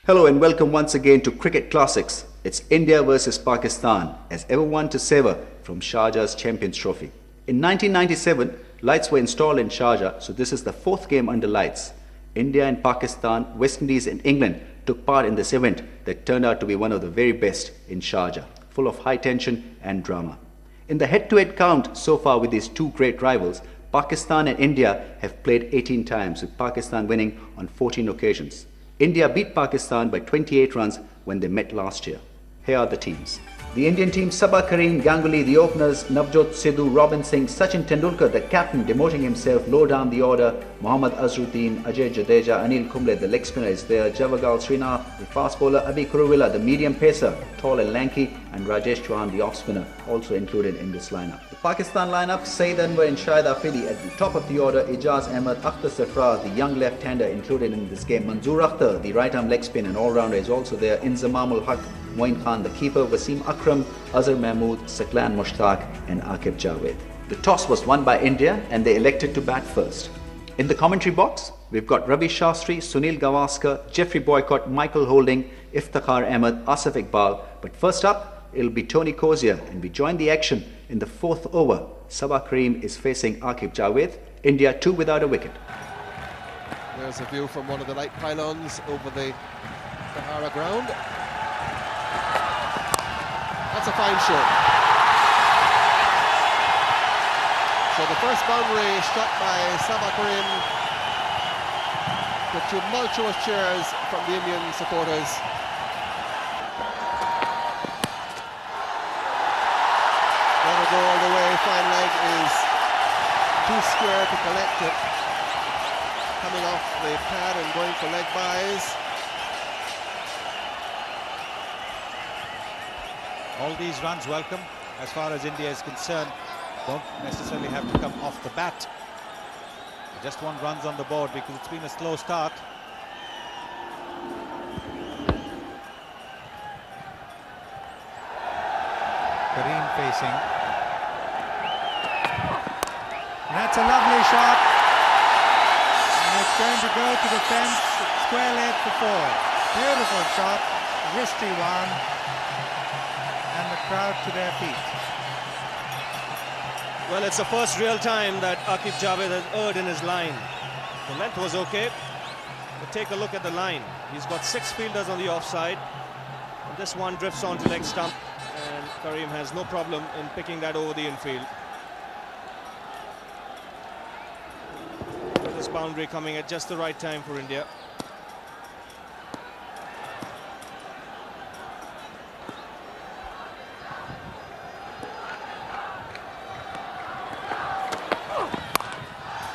Hello and welcome once again to Cricket Classics. It's India versus Pakistan as ever won to sever from Sharjah's Champions Trophy. In 1997, lights were installed in Sharjah, so this is the fourth game under lights. India and Pakistan, West Indies and England took part in this event that turned out to be one of the very best in Sharjah, full of high tension and drama. In the head-to-head count so far with these two great rivals, Pakistan and India have played 18 times, with Pakistan winning on 14 occasions. India beat Pakistan by 28 runs when they met last year. Here are the teams. The Indian team: Sabah Karim, Ganguly, the openers, Navjot Sidhu, Robin Singh, Sachin Tendulkar, the captain, demoting himself low down the order, Mohammad Azharuddin, Ajay Jadeja, Anil Kumble, the leg spinner is there, Javagal Srinath, the fast bowler, Abhi Kuruvilla, the medium pacer, tall and lanky, and Rajesh Chauhan, the off spinner, also included in this lineup. The Pakistan lineup: Saeed Anwar and Shahid Afridi at the top of the order, Ijaz Ahmed, Akhtar Sarfraz, the young left-hander included in this game, Manzoor Akhtar, the right-arm leg spin and all-rounder, is also there, Inzamam ul Haq, Moin Khan, the keeper, Wasim Akram, Azhar Mahmood, Saklan Mushtaq and Akif Javed. The toss was won by India and they elected to bat first. In the commentary box, we've got Ravi Shastri, Sunil Gavaskar, Jeffrey Boycott, Michael Holding, Iftikhar Ahmed, Asif Iqbal. But first up, it'll be Tony Cozier, and we join the action in the fourth over. Sabah Karim is facing Akif Javed. India 2 without a wicket. There's a view from one of the light pylons over the Sahara ground. That's a fine shot. So the first boundary shot by Sabah Karim. The tumultuous cheers from the Indian supporters. Let it go all the way. Fine leg is too square to collect it. Coming off the pad and going for leg byes. All these runs welcome, as far as India is concerned. Don't necessarily have to come off the bat. They just want runs on the board because it's been a slow start. Karim facing. That's a lovely shot. And it's going to go to the fence, square leg for 4. Beautiful shot, wristy one. And the crowd to their feet. Well, it's the first real time that Akif Javed has erred in his line. The length was okay, but take a look at the line. He's got 6 fielders on the offside. And this one drifts onto leg stump, and Karim has no problem in picking that over the infield. With this boundary coming at just the right time for India.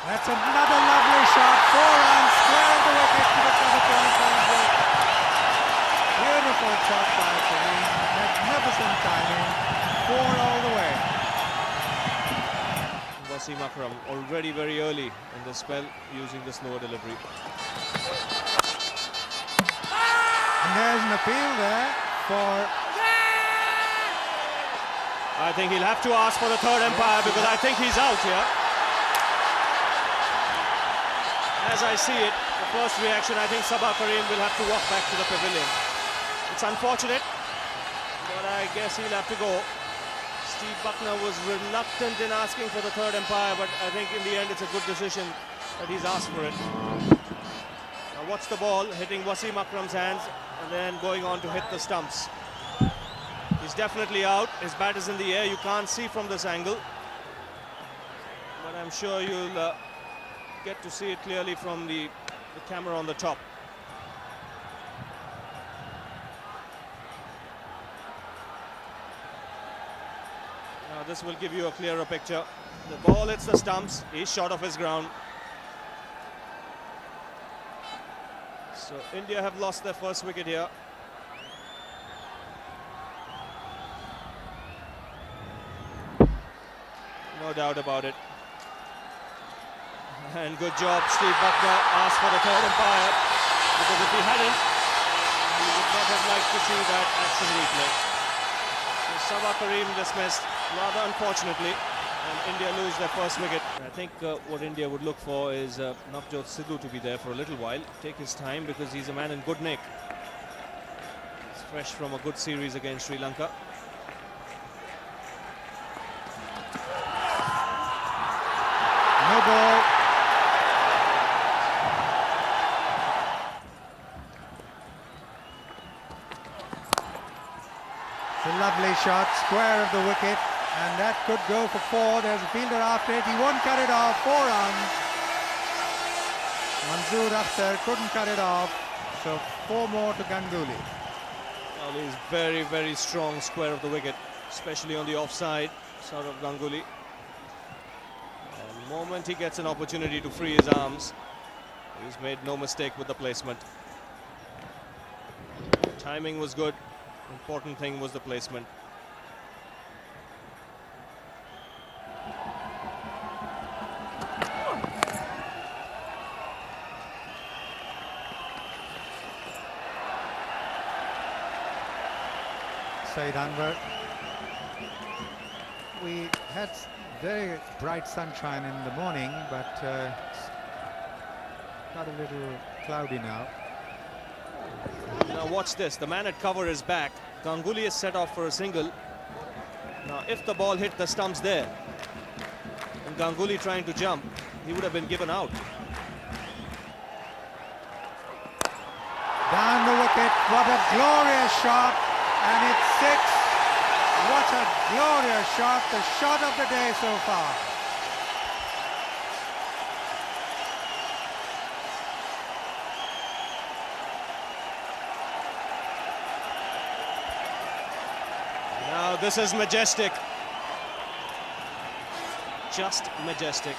That's another lovely shot. 4 runs, square of the wicket to the cover boundary. Beautiful shot by Karim. Magnificent timing. 4 all the way. Wasim Akram already very early in the spell using the slower delivery. And there's an appeal there for... I think he'll have to ask for the third umpire because I think he's out here. As I see it, the first reaction, I think Sabah Karim will have to walk back to the pavilion. It's unfortunate, but I guess he'll have to go. Steve Buckner was reluctant in asking for the third umpire, but I think in the end it's a good decision that he's asked for it. Now watch the ball hitting Wasim Akram's hands and then going on to hit the stumps. He's definitely out. His bat is in the air. You can't see from this angle, but I'm sure you'll get to see it clearly from the camera on the top. Now this will give you a clearer picture. The ball hits the stumps. He's short of his ground. So India have lost their first wicket here. No doubt about it. And good job, Steve Buckner asked for the third umpire, because if he hadn't, he would not have liked to see that action replay. So Sabah Karim dismissed, rather unfortunately, and India lose their first wicket. I think what India would look for is Navjot Sidhu to be there for a little while, take his time, because he's a man in good nick. He's fresh from a good series against Sri Lanka. No ball. It's a lovely shot, square of the wicket, and that could go for 4. There's a fielder after it. He won't cut it off. 4 runs. Manzoor Akhtar couldn't cut it off. So 4 more to Ganguly. Well, he's very, very strong square of the wicket, especially on the offside side of Ganguly. The moment he gets an opportunity to free his arms, he's made no mistake with the placement. Timing was good. Important thing was the placement. Said Anwar. We had very bright sunshine in the morning, but it's got a little cloudy now. Now watch this, the man at cover is back. Ganguly is set off for a single. Now if the ball hit the stumps there, and Ganguly trying to jump, he would have been given out. Down the wicket, what a glorious shot, and it's 6. What a glorious shot, the shot of the day so far. Now this is majestic. Just majestic.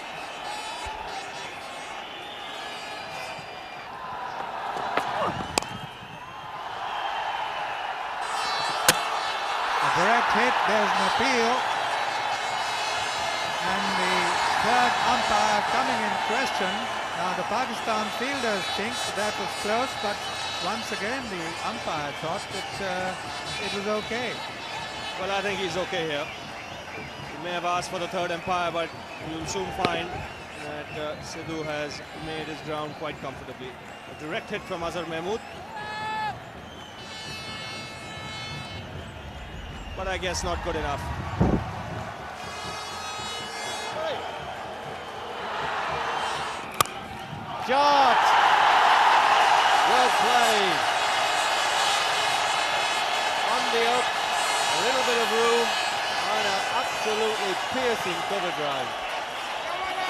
Direct hit, there's an appeal, and the third umpire coming in question. Now the Pakistan fielders think that was close, but once again the umpire thought that it was okay. Well, I think he's okay here. He may have asked for the third umpire, but you'll soon find that Sidhu has made his ground quite comfortably. A direct hit from Azhar Mahmood. But I guess not good enough. Shot! Well played. On the up, a little bit of room, and an absolutely piercing cover drive.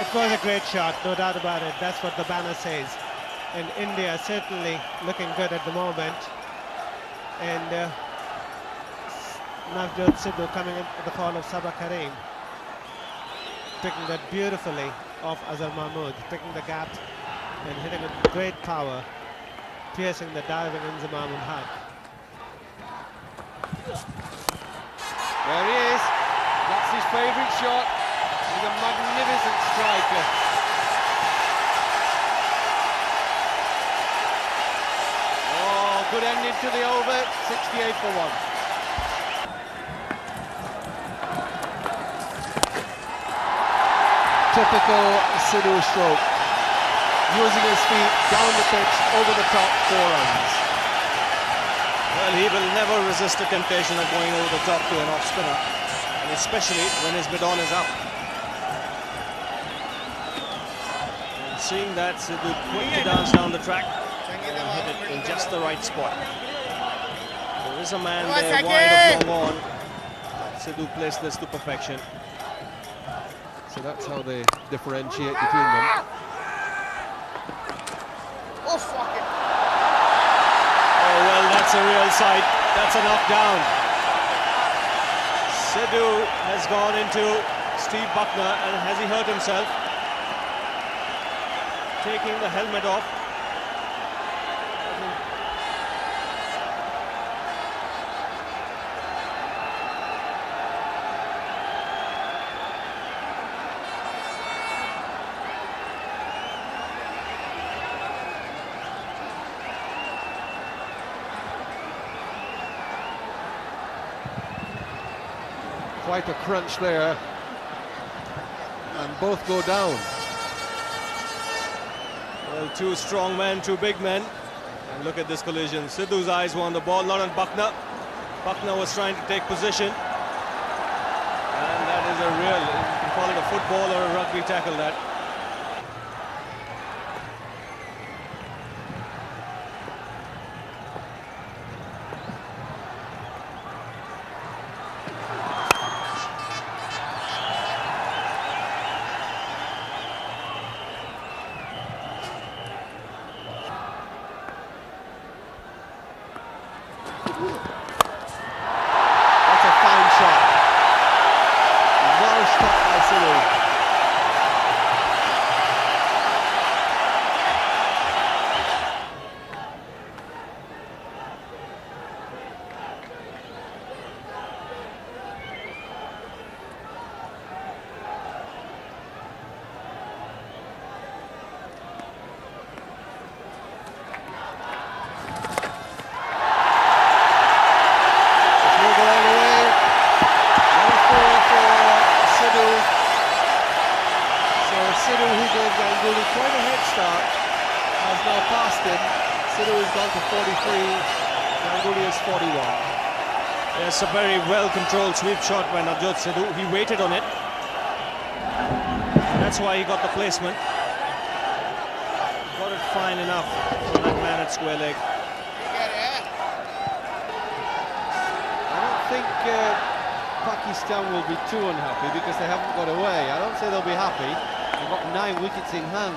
It was a great shot, no doubt about it. That's what the banner says. And India certainly looking good at the moment. And Navjot Sidhu coming in at the call of Sabah Karim, picking that beautifully off Azhar Mahmood, picking the gap and hitting it with great power, piercing the diving Inzamam ul Haq. There he is. That's his favourite shot. He's a magnificent striker. Oh, good ending to the over. 68 for 1. Typical Sidhu stroke. Using his feet down the pitch, over the top, 4 runs. Well, he will never resist the temptation of going over the top to an off-spinner, and especially when his mid-on is up. And seeing that, Sidhu quickly dance down the track and hit it in just the right spot. There is a man there wide of long on. Sidhu placed this to perfection. So that's how they differentiate between them. Oh, fuck it. Oh, well, that's a real sight. That's a knockdown. Sidhu has gone into Steve Buckner, and has he hurt himself? Taking the helmet off. Quite a crunch there. And both go down. Well, two strong men, two big men. And look at this collision. Sidhu's eyes were on the ball, not on Buckner. Buckner was trying to take position. And that is a real, you can call it a football or a rugby tackle, that. That's a fine shot. Well stopped by Sidhu. Quite a head start, has now passed him. Sidhu has gone to 43, Ganguly is 41. Yes, a very well-controlled sweep shot by Navjot Sidhu. He waited on it. That's why he got the placement. Got it fine enough for that man at square leg. I don't think Pakistan will be too unhappy because they haven't got away. I don't say they'll be happy. They've got 9 wickets in hand.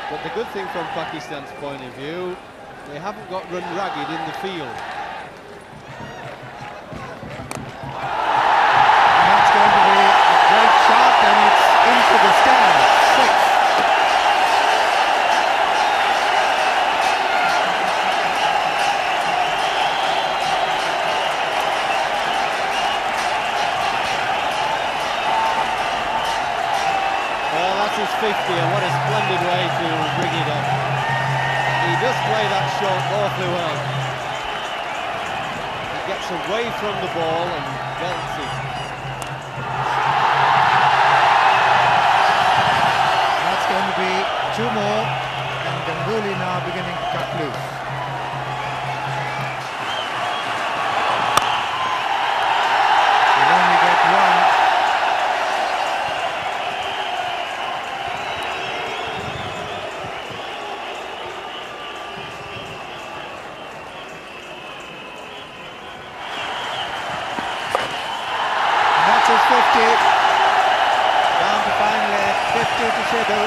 But the good thing from Pakistan's point of view, they haven't got run ragged in the field. And that's going to be a great shot, and it's into the stands. 6. His 50, and what a splendid way to bring it up. He does play that shot awfully well. He gets away from the ball and belts it. That's going to be 2 more, and Ganguly now beginning to cut loose. He'll only get 1. That's 50, down to final left, 50 to Sidhu.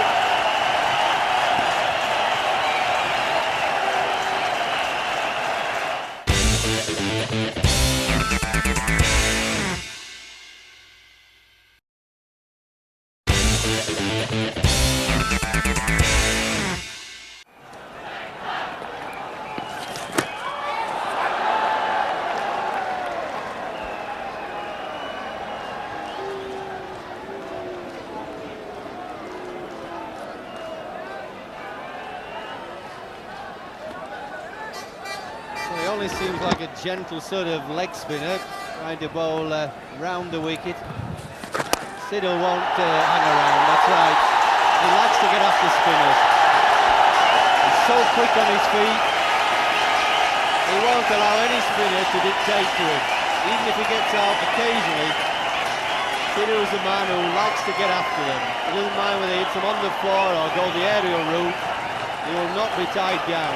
He only seems like a gentle sort of leg spinner, trying to bowl round the wicket. Sidhu won't hang around, that's right. He likes to get after spinners. He's so quick on his feet. He won't allow any spinner to dictate to him. Even if he gets out occasionally, Sidhu is a man who likes to get after them. He doesn't mind whether he hits them on the floor or go the aerial route. He will not be tied down.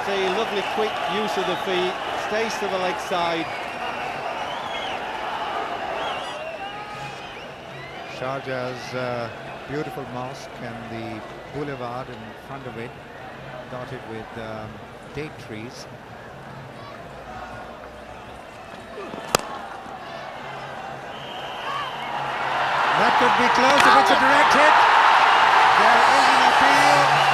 See, lovely quick use of the feet, stays to the leg side. Sharjah's beautiful mosque and the boulevard in front of it, dotted with date trees. That could be close if it's a direct hit. There is an appeal.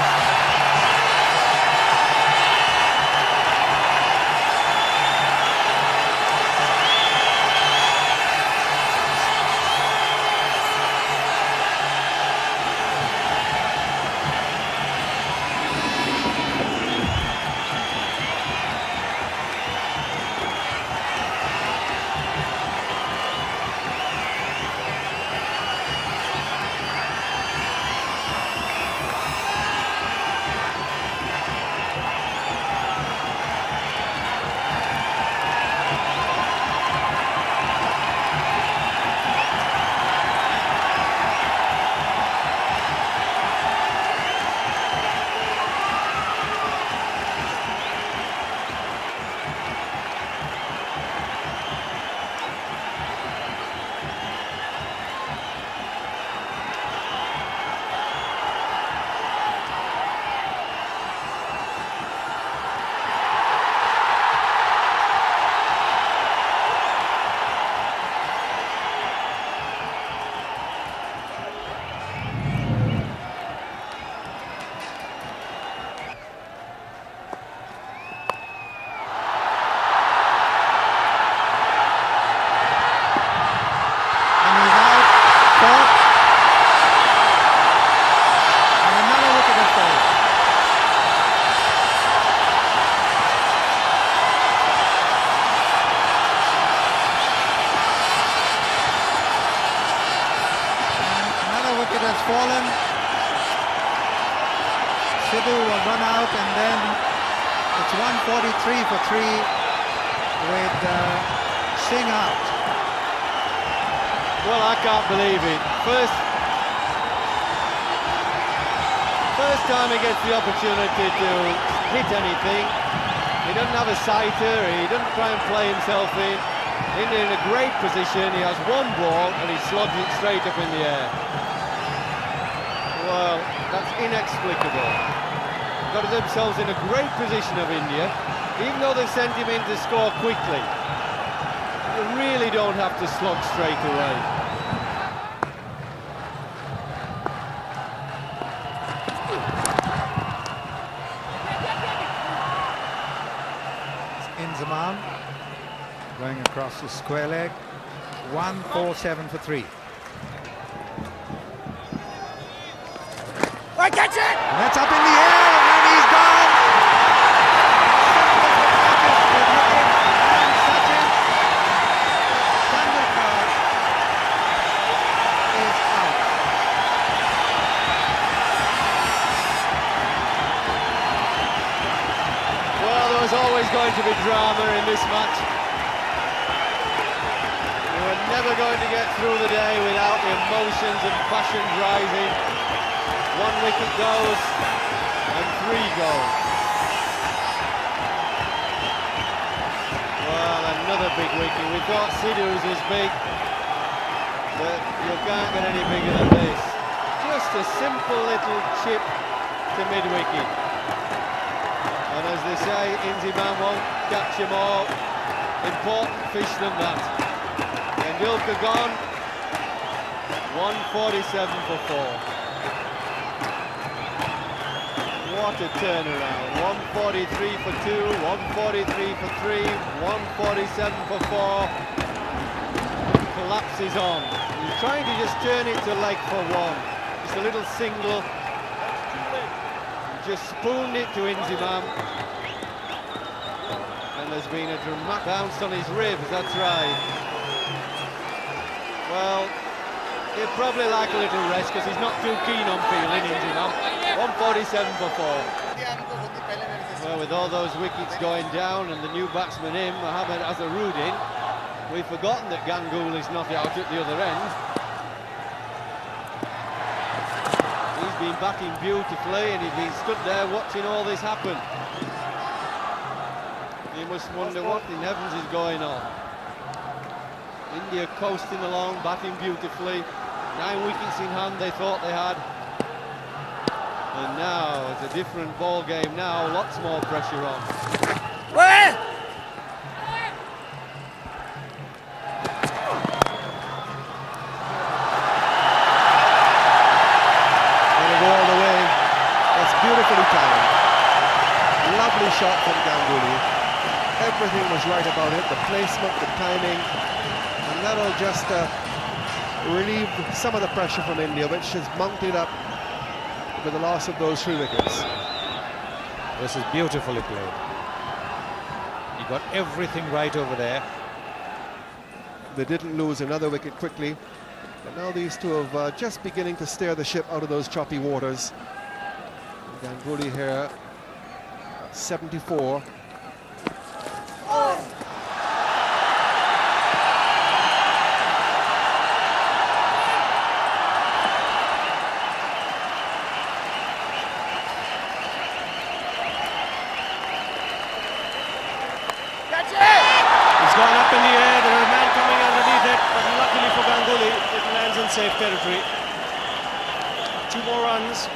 has fallen. Sidhu will run out, and then it's 143 for 3 with Singh out. Well, I can't believe it. First time he gets the opportunity to hit anything. He doesn't have a sighter, he doesn't try and play himself in. India in a great position, he has one ball and he slogs it straight up in the air. Well, that's inexplicable. Got themselves in a great position of India, even though they've sent him in to score quickly. You really don't have to slog straight away. Inzamam going across the square leg. 147 for 3. I catch it! And that's up in the air, and he's gone. And Sachin Tendulkar is out. Well, there was always going to be drama in this match. We were never going to get through the day without the emotions and passions rising. 1 wicket goes and 3 go. Well, another big wicket. We thought Sidhu's was big, but you can't get any bigger than this. Just a simple little chip to mid-wicket. And as they say, Inzamam won't catch them all. Important fish than that. Tendulkar gone. 147 for 4. What a turnaround. 143 for 2, 143 for 3, 147 for 4. Collapses on. He's trying to just turn it to leg for 1. Just a little single. Just spooned it to Inzamam. And there's been a dramatic bounce on his ribs, that's right. Well, he'll probably like a little rest because he's not too keen on feeling Inzamam. 147 for 4. Well, with all those wickets going down and the new batsman in, Mohammad Azharuddin, we've forgotten that Ganguly is not out at the other end. He's been batting beautifully and he's been stood there watching all this happen. You must wonder what in heavens is going on. India coasting along, batting beautifully. 9 wickets in hand they thought they had. And now it's a different ball game now, lots more pressure on. Where? Gonna go all the way. That's beautifully timed. Lovely shot from Ganguly. Everything was right about it, the placement, the timing, and that'll just relieve some of the pressure from India, which has mounted up with the loss of those 3 wickets. This is beautifully played. He got everything right over there. They didn't lose another wicket quickly, but now these two are just beginning to steer the ship out of those choppy waters. Ganguly here, 74. It's gone up in the air, there are a man coming underneath it, but luckily for Ganguly, it lands in safe territory. 2 more runs.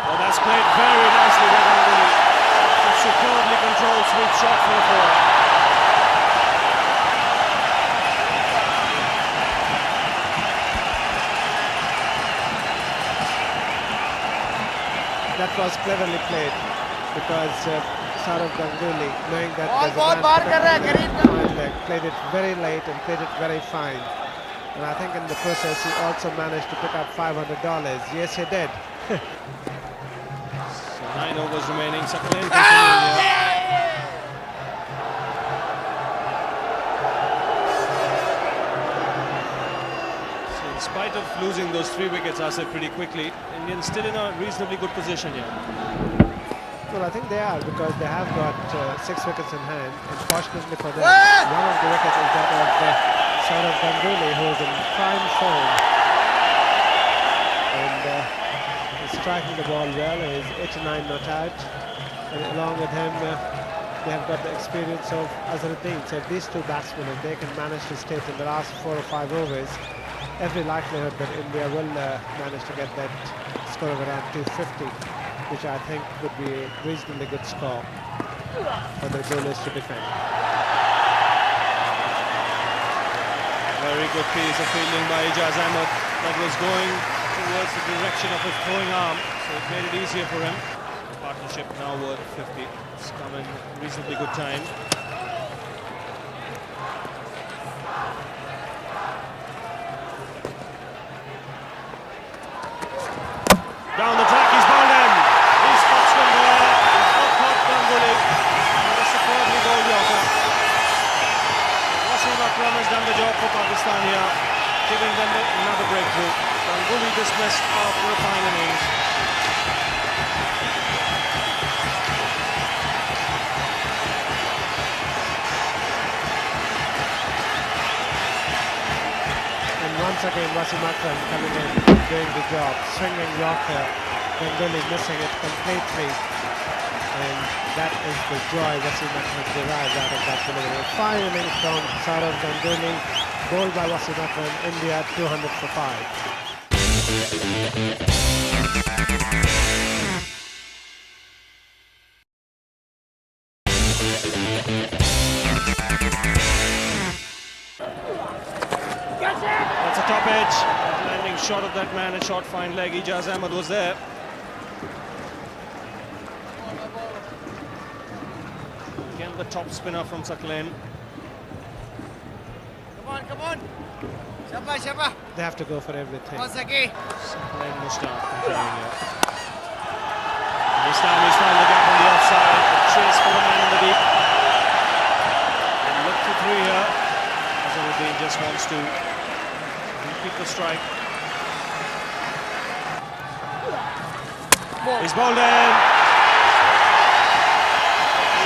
Well, that's played very nicely by Ganguly. A superbly controlled sweet shot for the 4. That was cleverly played because Saurav Ganguly, knowing that there's a man played it very late and played it very fine. And I think in the process he also managed to pick up $500. Yes, he did. So 9 overs remaining, so plenty for India. In spite of losing those 3 wickets, I said pretty quickly, Indians still in a reasonably good position here. Well, I think they are, because they have got 6 wickets in hand. Unfortunately for them, one of the wickets is that of Saurav Ganguly, who is in prime form. And he's striking the ball well. He's 89 not out. And along with him, they have got the experience of Azharuddin. So if these two batsmen, if they can manage to stay in the last 4 or 5 overs, every likelihood that India will manage to get that score of around 250, which I think would be a reasonably good score for the bowlers to defend. Very good piece of fielding by Ijaz Ahmed. That was going towards the direction of his throwing arm, so it made it easier for him. Partnership now worth 50. It's come in reasonably good time. Down the track, he's bowled in. He's Scotsman there. He's not caught Ganguly. What a superbly bowled Yorker. Wasim Akram has done the job for Pakistan here, giving them another breakthrough. Ganguly dismissed after a fine innings. Once again, Wasim Akram coming in, doing the job, swinging Yorker, Ganguly missing it completely, and that is the joy Wasim Akram derives out of that delivery. Fine innings from Saurav Ganguly, bowled by Wasim Akram. India 200 for 5. That's a top edge, landing short of that man, a short fine leg. Ijaz Ahmed was there. Again, the top spinner from Saklan. Come on. Shabba. They have to go for everything. Saklan Mushtaq controlling here. This time he's found the gap on the offside. A chase for the man in the deep. And look to 3 here. Azharuddin just wants to keep the strike. He's bowled in.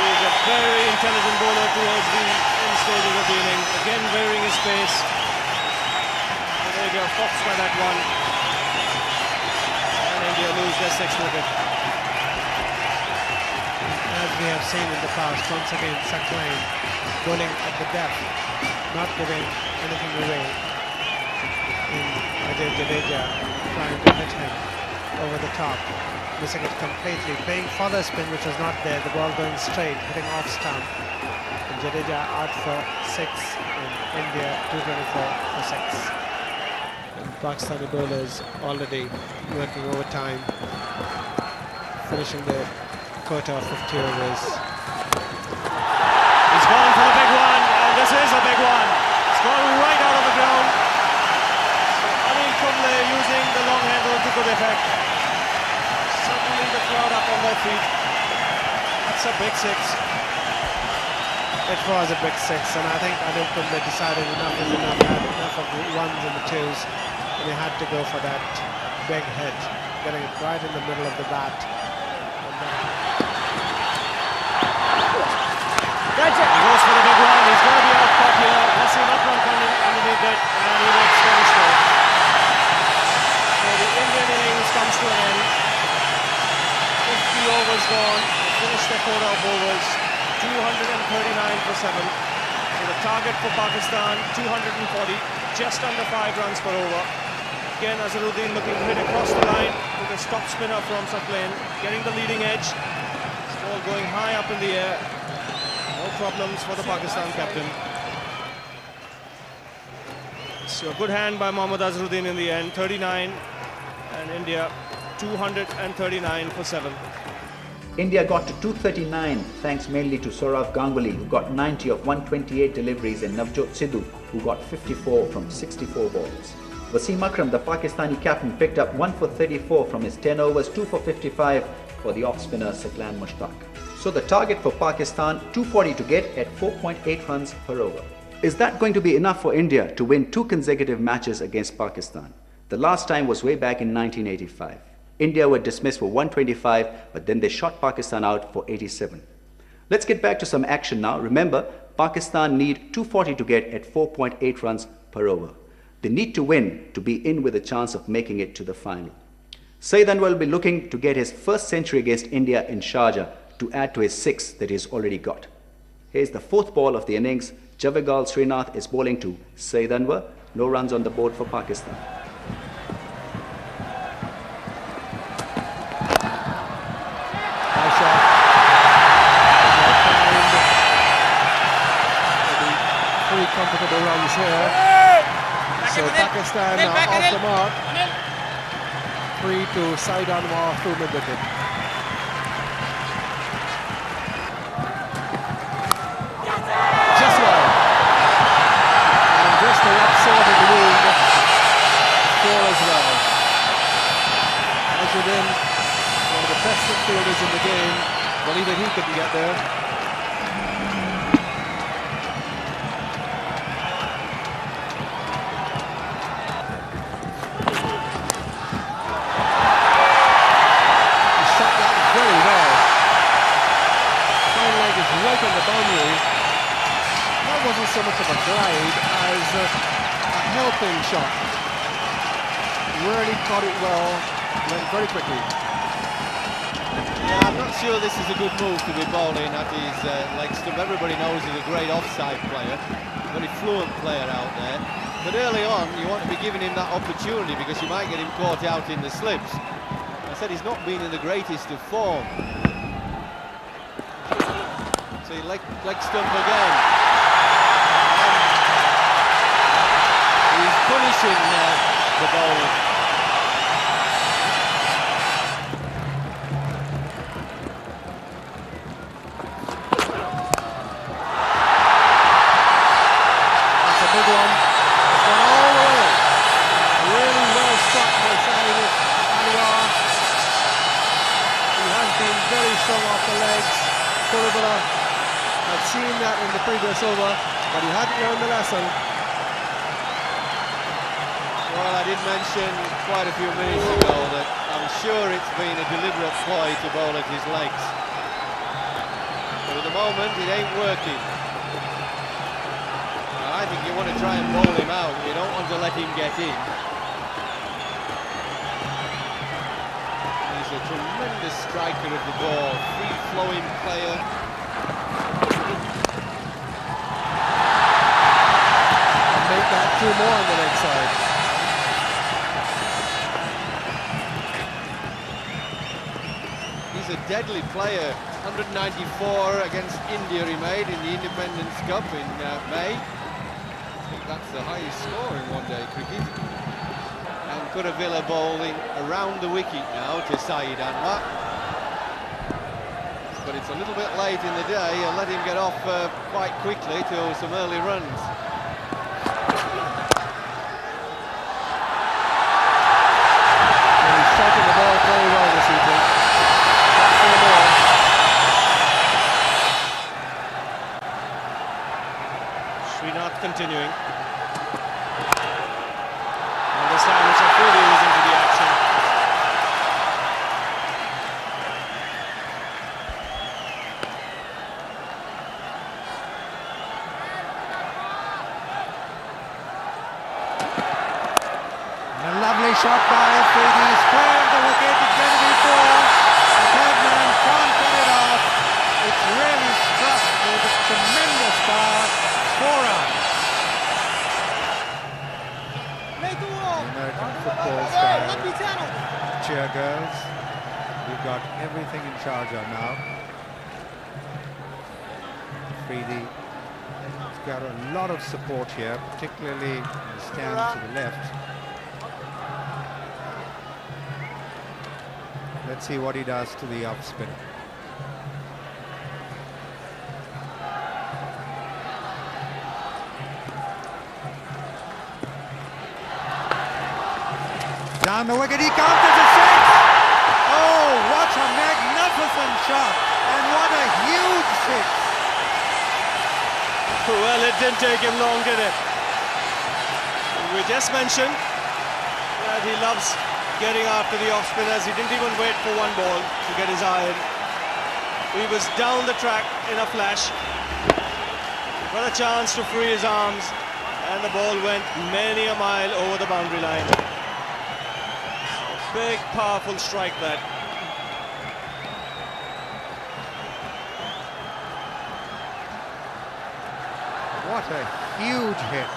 He's a very intelligent bowler towards the end stages of the innings. Again, varying his pace. And there you go, foxed by that one. And India lose their 6th wicket. As we have seen in the past, once again, Saklan bowling at the depth, not giving anything away. Ajay Jadeja trying to hit him over the top, missing it completely, playing for the spin which was not there, the ball going straight, hitting off stump, and Jadeja out for 6 and India 224 for 6. And Pakistani bowlers already working overtime, finishing the quota of 50 overs. He's gone for the big one, and this is a big one. It's gone right out of the ground. Using the long handle to good effect. Suddenly the crowd up on their feet. That's a big 6. It was a big 6, and I think Anil Kumble decided enough is enough, had enough of the 1s and the 2s, and he had to go for that big hit, getting it right in the middle of the bat. That's it. He goes for the big one. He's going to be out caught here. Wasim Akram coming underneath it, and he makes 24. So the Indian innings comes to an end. 50 overs gone. They finished their quota of overs. 239 for 7. So the target for Pakistan, 240. Just under 5 runs per over. Again, Azharuddin looking to hit across the line with a stop spinner from Saklan, getting the leading edge. It's ball going high up in the air. No problems for the Pakistan captain. So a good hand by Mohammad Azharuddin in the end, 39, and India 239 for 7. India got to 239 thanks mainly to Saurav Ganguly, who got 90 of 128 deliveries, and Navjot Sidhu, who got 54 from 64 balls. Wasim Akram, the Pakistani captain, picked up 1 for 34 from his 10 overs, 2 for 55 for the off-spinner Saklan Mushtaq. So the target for Pakistan, 240 to get at 4.8 runs per over. Is that going to be enough for India to win 2 consecutive matches against Pakistan? The last time was way back in 1985. India were dismissed for 125, but then they shot Pakistan out for 87. Let's get back to some action now. Remember, Pakistan need 240 to get at 4.8 runs per over. They need to win to be in with a chance of making it to the final. Saeed Anwar will be looking to get his first century against India in Sharjah to add to his 6 that he's already got. Here's the 4th ball of the innings. Jawagal Srinath is bowling to Saeed Anwar. No runs on the board for Pakistan. Pretty comfortable runs here. So Pakistan now off the mark. 3 to Saeed Anwar through mid-wicket. Just well. And just the right sort of move. 4 as well. Measured in. One of the best midfielders in the game. Well, even he couldn't get there. Right on the boundary. That wasn't so much of a glide as a helping shot. Really caught it well, went very quickly. Yeah, I'm not sure this is a good move to be bowling at his leg stump. Everybody knows he's a great offside player, a very fluent player out there. But early on, you want to be giving him that opportunity because you might get him caught out in the slips. I said he's not been in the greatest of form. So he leg stump again. He's punishing the bowler. That's a big one. It's gone all the way. Really well struck by Saeed Anwar. He has been very strong off the legs. Kurubala had seen that in the previous over, but he hadn't learned the lesson. Well, I did mention quite a few minutes ago that I'm sure it's been a deliberate ploy to bowl at his legs. But at the moment, it ain't working. Now, I think you want to try and bowl him out. You don't want to let him get in. He's a tremendous striker of the ball, free-flowing player. Make that 2 more on the leg side. He's a deadly player. 194 against India he made in the Independence Cup in May. I think that's the highest score in one-day cricket. And Kuravilla bowling around the wicket now to Saeed Anwar. But it's a little bit late in the day. I'll let him get off quite quickly to some early runs. He's striking the ball very well this evening. Back for more. Srinath continuing. And this time it's Afridi who's into the action. And a lovely shot by Afridi. Square of the wicket. It's going to be 4. The third man can't get it off. It's really struck with tremendous power. 4 runs. American football style cheer girls. We've got everything in Sharjah now. Afridi has got a lot of support here, particularly in the stand to the left. Let's see what he does to the off spinner. Down the wicket, he comes, there's a 6! Oh, what a magnificent shot, and what a huge 6! Well, it didn't take him long, did it? We just mentioned that he loves getting after the off spinners. He didn't even wait for one ball to get his eye in. He was down the track in a flash. Got a chance to free his arms, and the ball went many a mile over the boundary line. Big, powerful strike that. What a huge hit.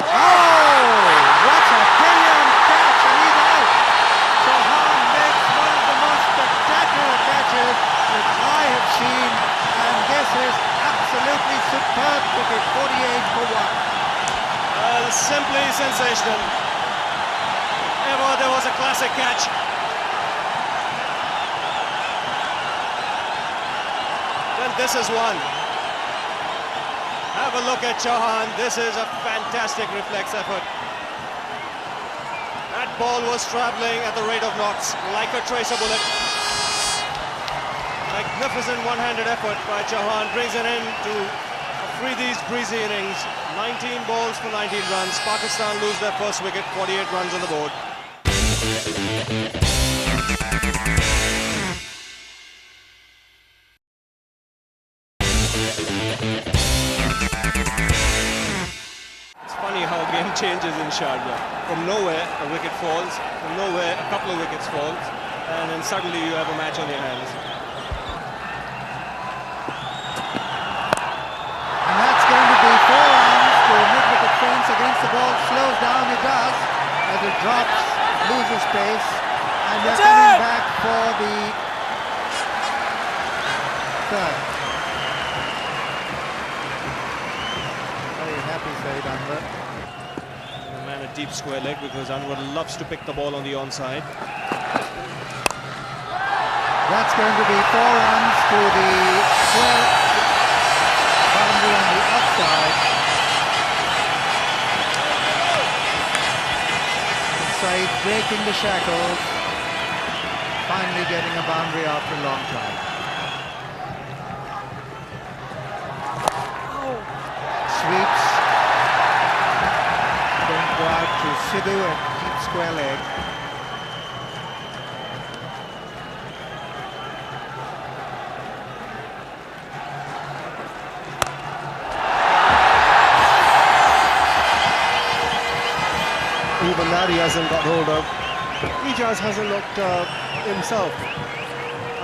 Oh, what a brilliant catch, and he's out. Chauhan makes one of the most spectacular catches that I have seen, and this is absolutely superb cricket, 48 for 1. Simply sensational. Ever there was a classic catch. Then this is one. Have a look at Chauhan. This is a fantastic reflex effort. That ball was travelling at the rate of knots, like a tracer bullet. Magnificent one-handed effort by Chauhan brings it in to free these breezy innings. 19 balls for 19 runs. Pakistan lose their first wicket, 48 runs on the board. It's funny how game changes in Sharjah. From nowhere, a wicket falls. From nowhere, a couple of wickets fall. And then suddenly you have a match on your hands. And that's going to be 4 runs to mid-wicket fence against the ball. Slows down, it does, as it drops, loses pace. And they're coming back for the third. Very happy Saeed Anwar. A man at deep square leg because Anwar loves to pick the ball on the onside. That's going to be 4 runs to the square boundary on the outside. Saeed breaking the shackles, finally getting a boundary after a long time. Sweeps. Going to go out to Sidhu at deep square leg. Even that he hasn't got hold of. Ijaz hasn't looked himself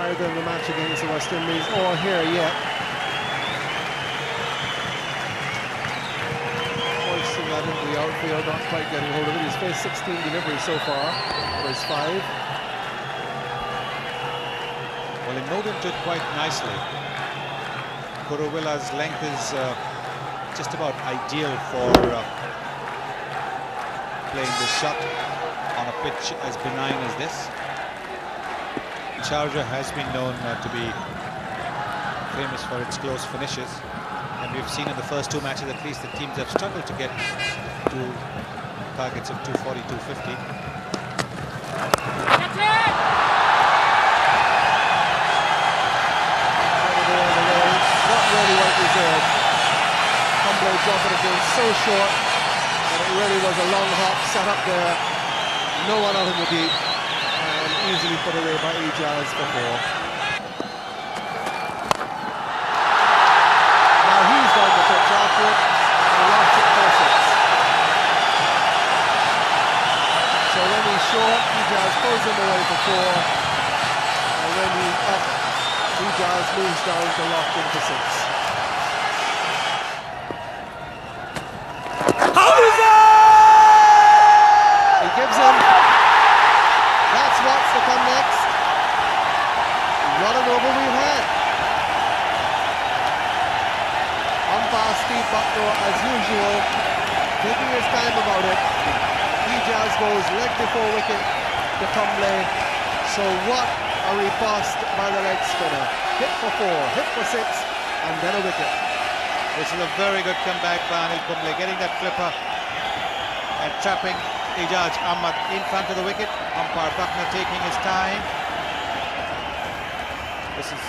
either in the match against the West Indies or here yet. Hoisting that into the outfield, not quite getting hold of it. He's faced 16 deliveries so far for his 5. Well, he moved into it quite nicely. Kuruvilla's length is just about ideal for playing this shot on a pitch as benign as this. Sharjah has been known to be famous for its close finishes, and we've seen in the first 2 matches at least the teams have struggled to get to targets of 240, 250. Not really well deserved. Humble drop it again so short. It really was a long hop, set up there, no one out in the deep, and easily put away by Ijaz for 4. Now he's down the pitch after it, and lost it for 6. So when he's short, Ijaz pulls him away for 4, and when he's up, Ijaz moves down to lock him for 6. Gives him. That's what's to come next. What an over we've had. Umpire Steve Bucknor, as usual, taking his time about it. Ijaz goes leg before wicket to Kumble. So what a riposte by the leg spinner. Hit for 4, hit for 6, and then a wicket. This is a very good comeback by Anil Kumble, getting that flipper and trapping Ijaz Ahmad in front of the wicket. Umpire Bucknor taking his time. This is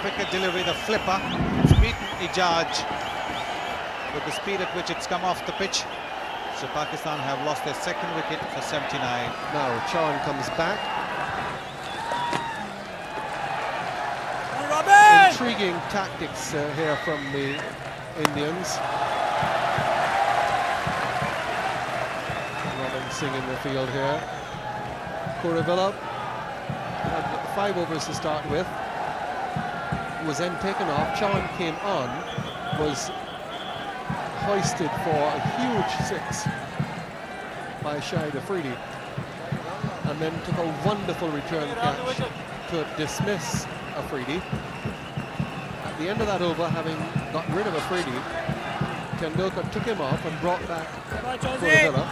cricket delivery, the flipper. It's beaten Ijaj with the speed at which it's come off the pitch. So Pakistan have lost their second wicket for 79. Now Chauhan comes back. Intriguing tactics here from the Indians. Robin Singh in the field here. Kuruvilla had 5 overs to start with. Was then taken off. Chauhan came on. Was hoisted for a huge 6 by Shahid Afridi, and then took a wonderful return catch to dismiss Afridi. At the end of that over, having got rid of Afridi, Tendulkar took him off and brought back Kuruvilla.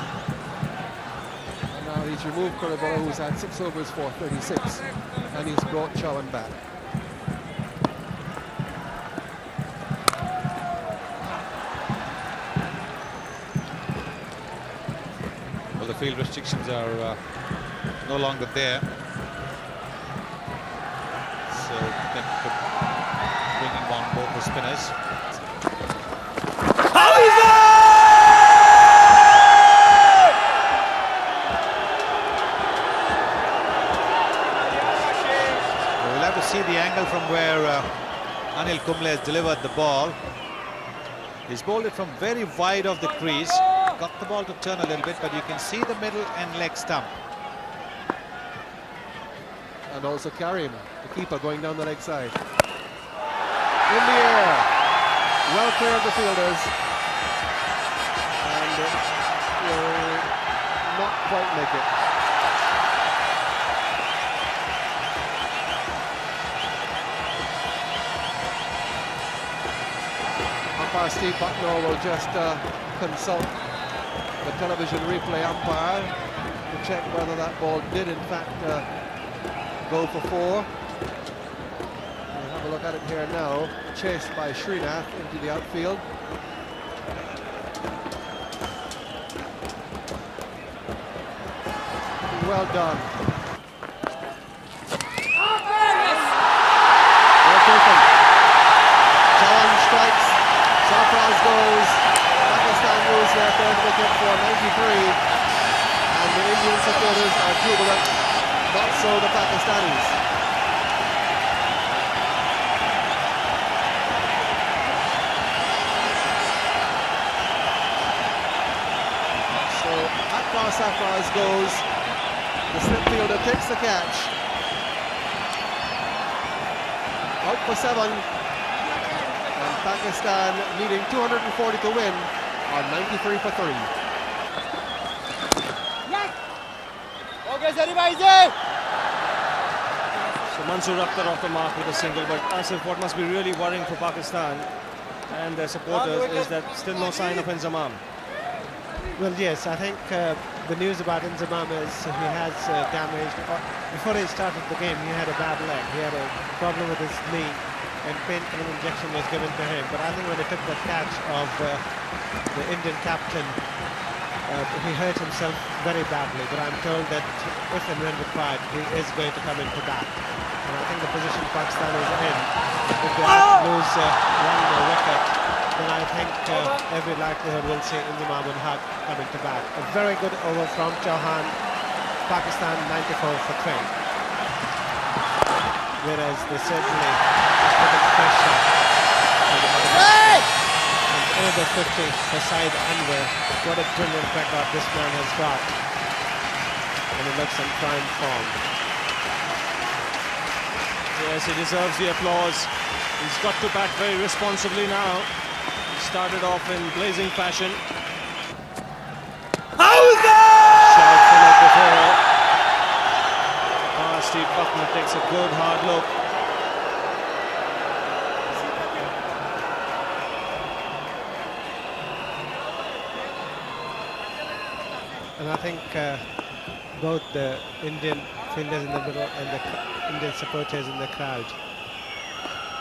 And now he's removed Kuruvilla, who's had 6 overs for 36, and he's brought Chauhan back. Well, the field restrictions are no longer there. So then bringing on both the spinners. We'll have to see the angle from where Anil Kumble has delivered the ball. He's bowled it from very wide of the crease. Got the ball to turn a little bit, but you can see the middle and leg stump. And also Karim, the keeper, going down the leg side. In the air, well clear of the fielders, and will not quite make it. Umpire Steve Bucknor will just consult the television replay umpire to check whether that ball did in fact go for 4. We'll have a look at it here now. Chased by Srinath into the outfield. Well done. Well taken. Chauhan strikes. Sarfraz goes. Pakistan lose their 3rd wicket for 93. And the Indian supporters are jubilant. Not so the Pakistanis. So Akbar Sarfraz goes. The slip fielder takes the catch. Out for 7. And Pakistan needing 240 to win are 93 for 3. So Mansoor Akhtar off the mark with a single, but Asif, what must be really worrying for Pakistan and their supporters is that still no sign of Inzamam. Well, yes, I think the news about Inzamam is he has damaged. Before he started the game, he had a bad leg. He had a problem with his knee, and painkiller injection was given to him. But I think when he took the catch of the Indian captain, he hurt himself very badly. But I'm told that if and when required, he is going to come into bat. And I think the position Pakistan is in, if they have to lose one wicket, then I think every likelihood we'll see Inzamam and Haq coming to bat. A very good over from Chauhan. Pakistan 94 for 3. Whereas they certainly just put the pressure on the bottom. And another 50 for Saeed Anwar. What a brilliant record this man has got. And he looks in prime form. Yes, he deserves the applause. He's got to bat very responsibly now. He started off in blazing fashion. Shout from it before. Steve Bucknor takes a good hard look. And I think both the Indian fielders in the middle and the Indian supporters in the crowd,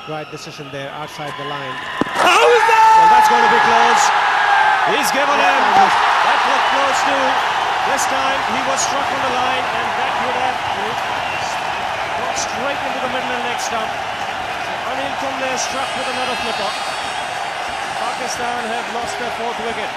right decision there outside the line. Well, that's going to be close. He's given him. That looked close too. This time he was struck on the line, and that would have gone straight into the middle and leg stump. So Anil Kumble struck with another flipper. Pakistan have lost their 4th wicket.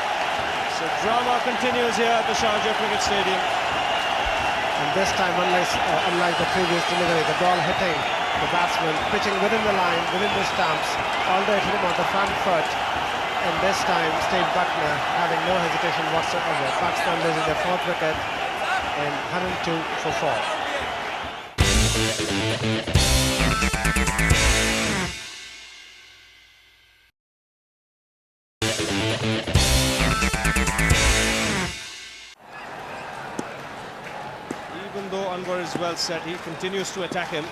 So drama continues here at the Sharjah Cricket Stadium. And this time, unlike the previous delivery, the ball hitting the batsman, pitching within the line, within the stumps, all the way to him on the front foot. And this time, Steve Buckner having no hesitation whatsoever. Pakistan losing their 4th wicket and 102 for 4. Even though Anwar is well set, he continues to attack him.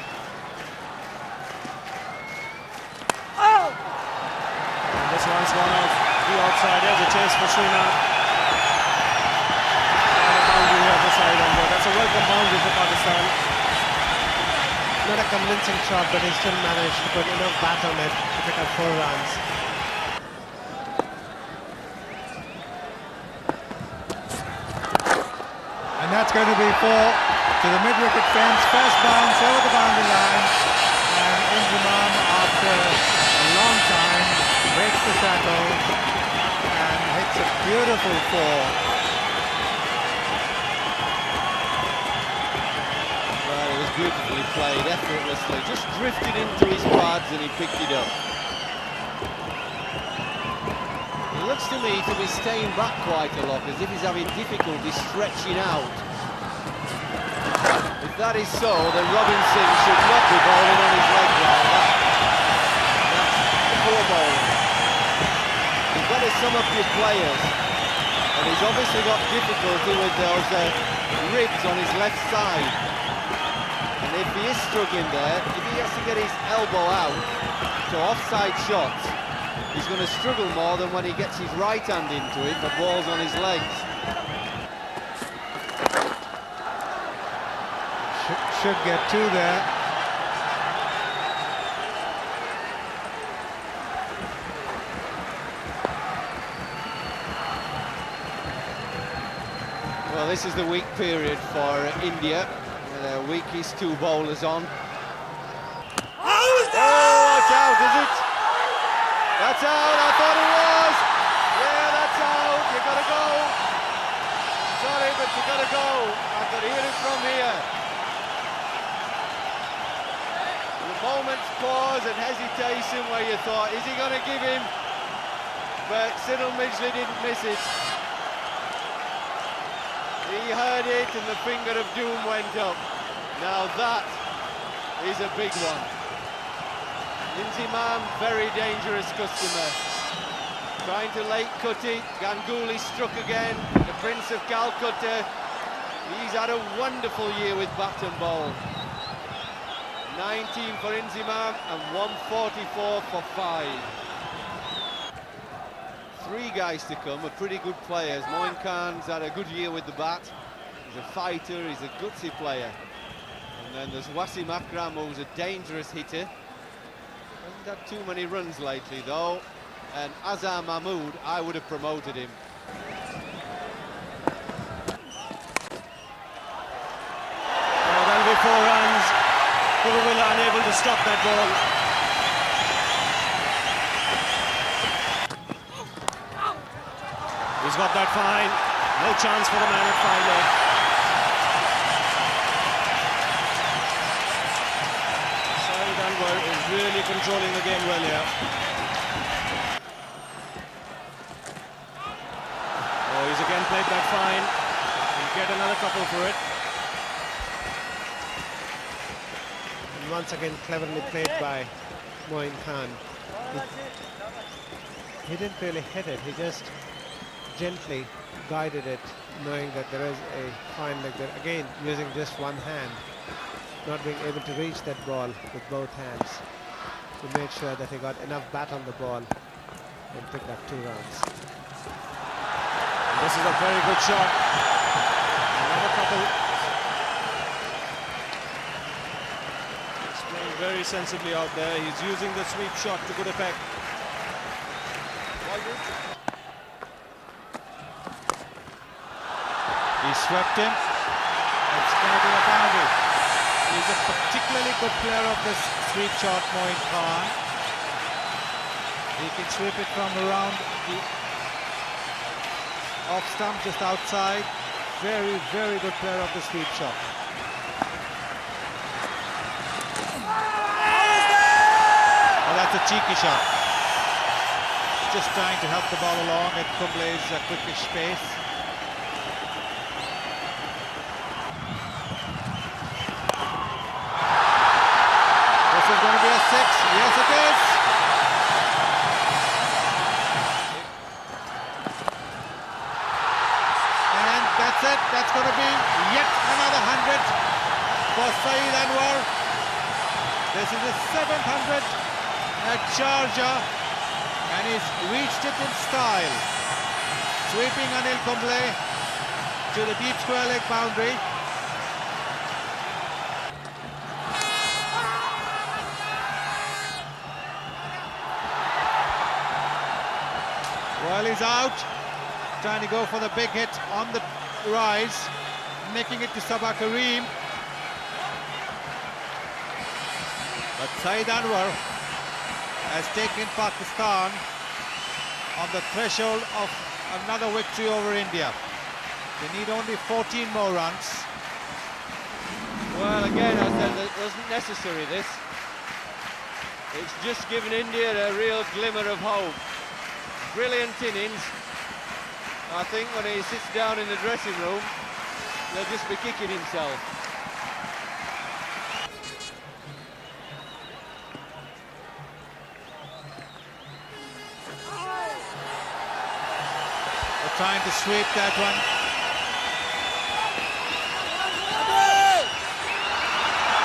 And this one's gone off the outside edge, a chase for Srinath. And a boundary here for side Anwar. That's a welcome boundary for Pakistan. Not a convincing shot, but he still managed to put enough bat on it to pick up 4 runs. And that's going to be 4 to the mid-wicket fence. First bounce over the boundary line. And Inzamam, after a long time, breaks the shackle and hits a beautiful 4. Well, it was beautifully played, effortlessly. Just drifted into his pads and he picked it up. It looks to me to be staying back quite a lot, as if he's having difficulty stretching out. If that is so, then Robinson should not be bowling on his leg like that. That's poor bowling. You've got to sum up your players, and he's obviously got difficulty with those ribs on his left side. And if he is struggling there, if he has to get his elbow out to offside shots, he's going to struggle more than when he gets his right hand into it for balls on his legs. Should get 2 there. Well, this is the weak period for India. Their weakest 2 bowlers on. Oh, watch out, is it? That's out, I thought it was. Yeah, that's out, you gotta go. Sorry, but you gotta go. I could hear it from here. A moment's pause and hesitation where you thought, is he gonna give him? But Cyril Midgley didn't miss it. He heard it and the finger of doom went up. Now that is a big one. Inzamam, very dangerous customer. Trying to late cut it. Ganguly struck again. The Prince of Calcutta. He's had a wonderful year with bat and ball. 19 for Inzamam and 144 for 5. 3 guys to come, are pretty good players. Moin Khan's had a good year with the bat. He's a fighter, he's a gutsy player. And then there's Wasim Akram, who's a dangerous hitter. Hasn't had too many runs lately, though. And Azhar Mahmood, I would have promoted him. Oh, that'll be 4 runs. Kuruvilla unable to stop that ball. He's got that fine. No chance for the man at 5 leg. Saeed Anwar is really controlling the game well here. Oh, he's again played that fine. He'll get another couple for it. And once again, cleverly played by Moin Khan. He didn't really hit it, he just gently guided it, knowing that there is a fine leg there. Again, using just one hand, not being able to reach that ball with both hands. He made sure that he got enough bat on the ball and picked up 2 runs. And this is a very good shot. Another couple. He's playing very sensibly out there. He's using the sweep shot to good effect. He swept him. It's going to be a boundary. He's a particularly good player of this sweep shot, Moin Khan. He can sweep it from around the off stump, just outside. Very, very good player of the sweep shot. Oh, that's a cheeky shot. Just trying to help the ball along at Kumble's quickish pace. This is going to be a 6. Yes, it is. And that's it. That's going to be yet another 100 for Saeed Anwar. This is his 700 at Sharjah, and he's reached it in style, sweeping Anil Kumble to the deep square leg boundary. Well, he's out, trying to go for the big hit on the rise, making it to Sabah Kareem. But Saeed Anwar has taken Pakistan on the threshold of another victory over India. They need only 14 more runs. Well, again, I said that it wasn't necessary, this. It's just given India a real glimmer of hope. Brilliant innings. I think when he sits down in the dressing room, he'll just be kicking himself. They're trying to sweep that one.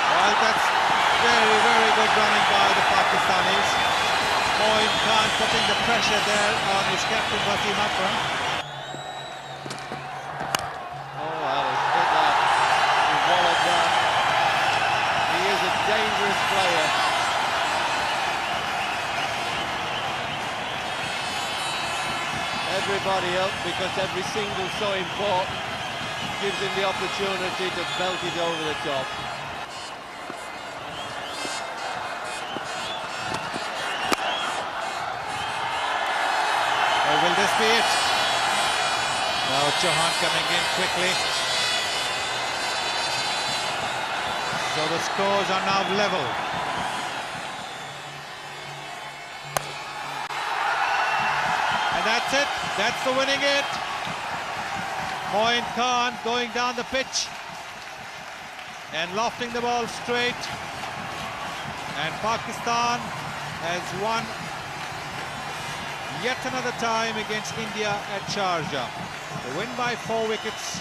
Well, that's very, very good running by the Pakistanis. Moin Khan putting the pressure there on his captain Wasim Akram. Oh, well, he's hit that. He walloped that. He is a dangerous player. Everybody else, because every single so important, gives him the opportunity to belt it over the top. Will this be it? Now Chauhan coming in quickly. So the scores are now level. And that's it. That's the winning hit. Moin Khan going down the pitch and lofting the ball straight. And Pakistan has won yet another time against India at Sharjah. They win by 4 wickets.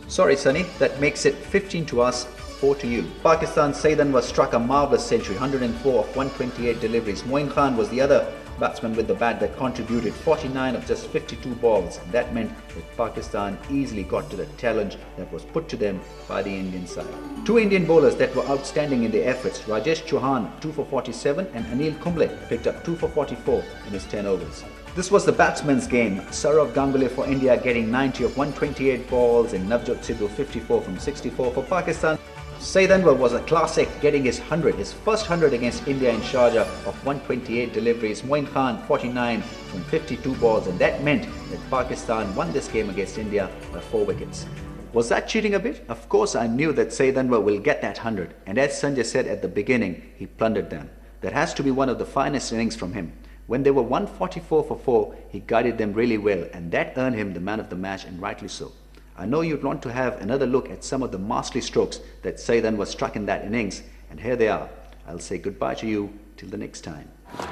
Sorry, Sunny, that makes it 15 to us, 4 to you. Pakistan's Saeed Anwar struck a marvellous century, 104 of 128 deliveries. Moin Khan was the other batsman with the bat that contributed 49 of just 52 balls. That meant that Pakistan easily got to the challenge that was put to them by the Indian side. 2 Indian bowlers that were outstanding in their efforts. Rajesh Chauhan 2 for 47 and Anil Kumble picked up 2 for 44 in his 10 overs. This was the batsman's game. Sourav Ganguly for India getting 90 of 128 balls and Navjot Sidhu 54 from 64 for Pakistan. Saeed Anwar was a classic, getting his 100, his first 100 against India in Sharjah of 128 deliveries. Moin Khan 49 from 52 balls, and that meant that Pakistan won this game against India by 4 wickets. Was that cheating a bit? Of course I knew that Saeed Anwar will get that 100, and as Sanjay said at the beginning, he plundered them. That has to be one of the finest innings from him. When they were 144 for 4, he guided them really well, and that earned him the man of the match, and rightly so. I know you'd want to have another look at some of the masterly strokes that Saeed Anwar struck in that innings, and here they are. I'll say goodbye to you till the next time. That's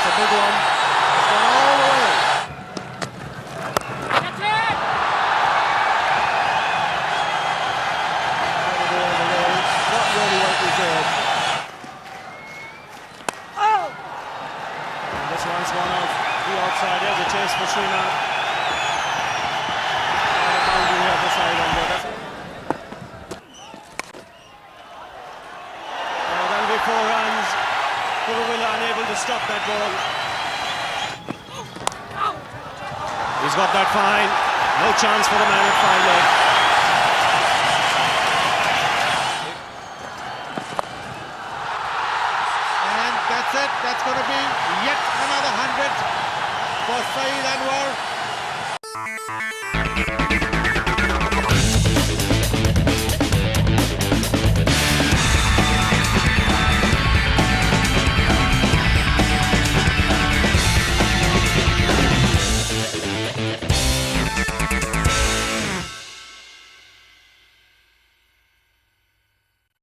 a big one. It's gone all the way. That's it! Not really what it deserved. Oh! And this one's gone off the outside edge. A chase for Srinath. And a boundary here for Saeed Anwar. That'll be 4 runs. Kuruvilla unable to stop that ball. He's got that fine. No chance for the man at fine leg. And that's it. That's going to be yet another 100 for Saeed Anwar.